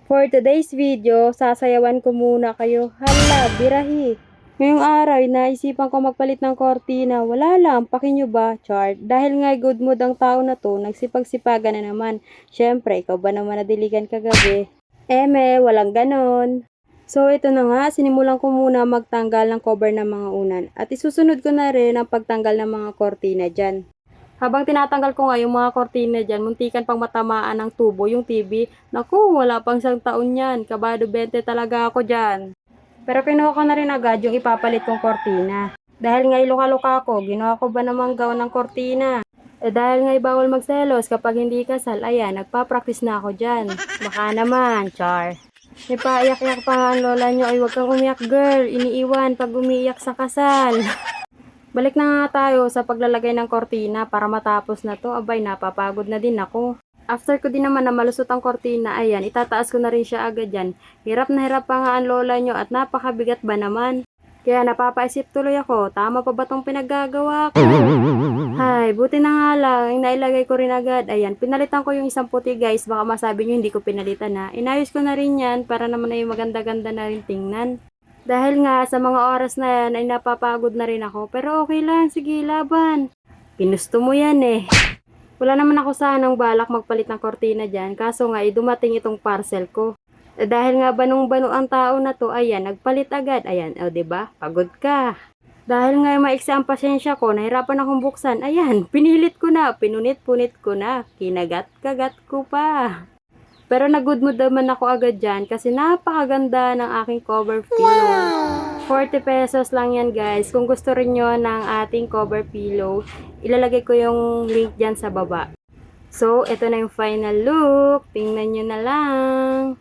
For today's video, sasayawan ko muna kayo. Hala, birahi. Ngayong araw, naisipan ko magpalit ng kortina. Wala lang, pakin nyo ba, Chart? Dahil nga good mood ang tao na to, nagsipag-sipagan na naman. Syempre, ikaw ba naman nadiligan kagabi? Eme, walang ganon. So, ito na nga, sinimulan ko muna magtanggal ng cover ng mga unan. At isusunod ko na rin ang pagtanggal ng mga kortina dyan. Habang tinatanggal ko nga yung mga kortina dyan, muntikan pang matamaan ng tubo yung TV. Naku, wala pang 1 taon yan. Kabado 20 talaga ako dyan. Pero kinuha ko na rin agad yung ipapalit kong kortina. Dahil nga iluka-luka ako, ginawa ko ba namang gown ng kortina? Dahil nga bawal magselos kapag hindi kasal, ayan, nagpa-practice na ako dyan. Baka naman, char. May paiyak-iyak pa nga ang lola nyo, ay wag kang umiyak girl, iniiwan pag umiiyak sa kasal. Balik na nga tayo sa paglalagay ng kortina para matapos na to. Abay, napapagod na din ako. After ko din naman na malusot ang kortina, ayan, itataas ko na rin siya agad yan. Hirap na hirap pa nga ang lola nyo at napakabigat ba naman. Kaya napapaisip tuloy ako, tama pa ba tong pinaggagawa ko? Hay, buti na nga lang, nailagay ko rin agad. Ayan, pinalitan ko yung isang puti guys, baka masabi nyo hindi ko pinalitan na. Inayos ko na rin yan para naman ay maganda-ganda na rin tingnan. Dahil nga sa mga oras na yan ay napapagod na rin ako. Pero okay lang, sige laban. Pinusto mo yan eh. Wala naman ako sanang balak magpalit ng kortina dyan. Kaso nga dumating itong parcel ko. Dahil nga banong-bano ang tao na to, ayan, nagpalit agad. Ayan, o diba? Pagod ka. Dahil nga maiksi ang pasensya ko, nahirapan akong buksan. Ayan, pinilit ko na, pinunit-punit ko na. Kinagat-kagat ko pa. Pero na-good mood naman ako agad dyan kasi napakaganda ng aking cover pillow. 40 pesos lang yan guys. Kung gusto rin nyo ng ating cover pillow, ilalagay ko yung link dyan sa baba. So, ito na yung final look. Tingnan nyo na lang.